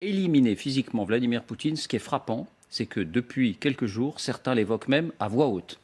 Éliminer physiquement Vladimir Poutine, ce qui est frappant, c'est que depuis quelques jours, certains l'évoquent même à voix haute.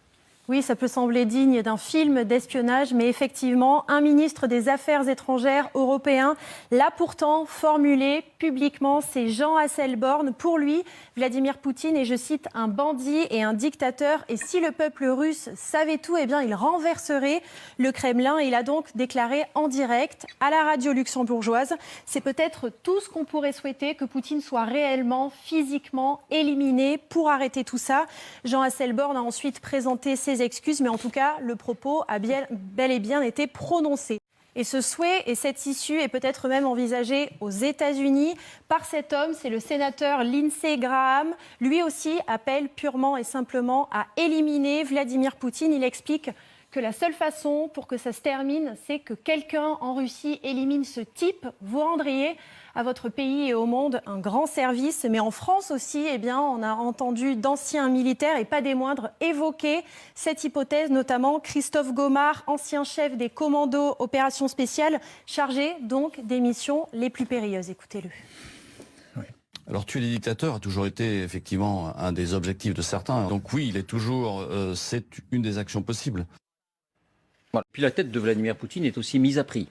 Oui, ça peut sembler digne d'un film d'espionnage, mais effectivement, un ministre des Affaires étrangères européen l'a pourtant formulé publiquement, c'est Jean Asselborn. Pour lui, Vladimir Poutine est, je cite, un bandit et un dictateur. Et si le peuple russe savait tout, eh bien, il renverserait le Kremlin. Il a donc déclaré en direct à la radio luxembourgeoise. C'est peut-être tout ce qu'on pourrait souhaiter, que Poutine soit réellement, physiquement éliminé pour arrêter tout ça. Jean Asselborn a ensuite présenté ses excuses, mais en tout cas, le propos a bel et bien été prononcé. Et ce souhait et cette issue est peut-être même envisagé aux États-Unis par cet homme, c'est le sénateur Lindsey Graham. Lui aussi appelle purement et simplement à éliminer Vladimir Poutine. Il explique que la seule façon pour que ça se termine, c'est que quelqu'un en Russie élimine ce type. Vous rendriez à votre pays et au monde un grand service. Mais en France aussi, eh bien, on a entendu d'anciens militaires, et pas des moindres, évoquer cette hypothèse, notamment Christophe Gomard, ancien chef des commandos opérations spéciales, chargé donc des missions les plus périlleuses. Écoutez-le. Alors tuer les dictateurs a toujours été effectivement un des objectifs de certains. Donc oui, il est toujours, c'est une des actions possibles. Voilà. Puis la tête de Vladimir Poutine est aussi mise à prix.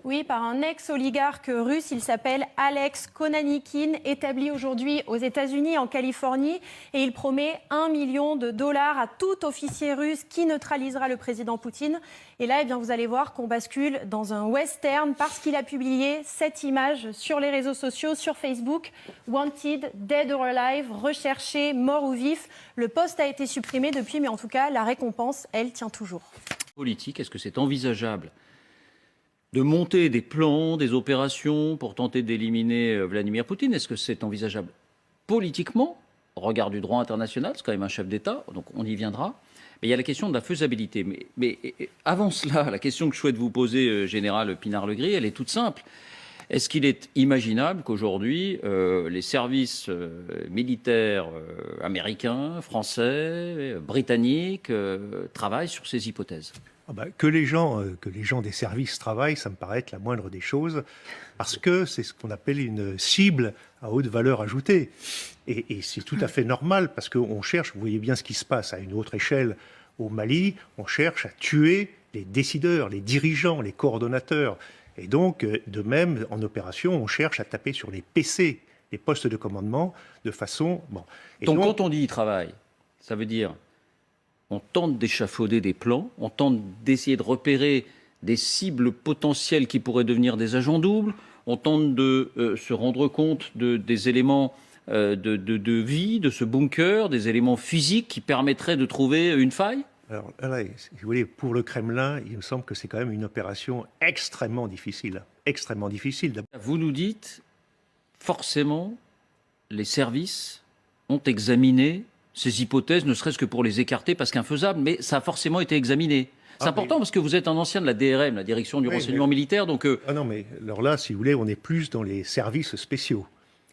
Oui, par un ex-oligarque russe, il s'appelle Alex Konanikin, établi aujourd'hui aux États-Unis, en Californie, et il promet $1 million à tout officier russe qui neutralisera le président Poutine. Et là, eh bien, vous allez voir qu'on bascule dans un western parce qu'il a publié cette image sur les réseaux sociaux, sur Facebook. Wanted, dead or alive, recherché, mort ou vif. Le post a été supprimé depuis, mais en tout cas, la récompense, elle, tient toujours. Politique, est-ce que c'est envisageable de monter des plans, des opérations pour tenter d'éliminer Vladimir Poutine? Est-ce que c'est envisageable politiquement, au regard du droit international? C'est quand même un chef d'État, donc on y viendra. Mais il y a la question de la faisabilité. Mais avant cela, la question que je souhaite vous poser, Général Pinard-Legris, elle est toute simple. Est-ce qu'il est imaginable qu'aujourd'hui, les services militaires américains, français, britanniques travaillent sur ces hypothèses? Que les gens des services travaillent, ça me paraît être la moindre des choses, parce que c'est ce qu'on appelle une cible à haute valeur ajoutée. Et c'est tout à fait normal, parce qu'on cherche, vous voyez bien ce qui se passe à une autre échelle au Mali, on cherche à tuer les décideurs, les dirigeants, les coordonnateurs. Et donc, de même, en opération, on cherche à taper sur les PC, les postes de commandement, de façon... Bon. Donc quand on dit « il travaille », ça veut dire... On tente d'échafauder des plans, on tente d'essayer de repérer des cibles potentielles qui pourraient devenir des agents doubles, on tente de se rendre compte des éléments de vie, de ce bunker, des éléments physiques qui permettraient de trouver une faille. Alors là, si vous voulez, pour le Kremlin, il me semble que c'est quand même une opération extrêmement difficile. Extrêmement difficile. Vous nous dites, forcément, les services ont examiné ces hypothèses, ne serait-ce que pour les écarter parce qu'infaisables, mais ça a forcément été examiné. C'est important parce que vous êtes un ancien de la DRM, la direction du renseignement militaire, donc... Ah non, mais alors là, si vous voulez, on est plus dans les services spéciaux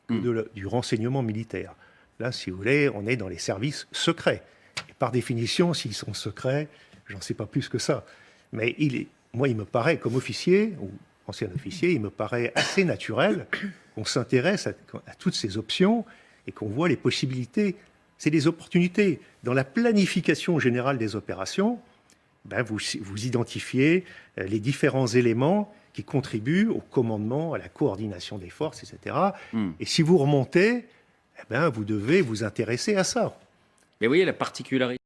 que du renseignement militaire. Là, si vous voulez, on est dans les services secrets. Et par définition, s'ils sont secrets, j'en sais pas plus que ça. Mais moi, il me paraît, comme officier, ou ancien officier, il me paraît assez naturel qu'on s'intéresse à toutes ces options et qu'on voit les possibilités. C'est des opportunités. Dans la planification générale des opérations, vous identifiez les différents éléments qui contribuent au commandement, à la coordination des forces, etc. Et si vous remontez, vous devez vous intéresser à ça. Mais vous voyez la particularité.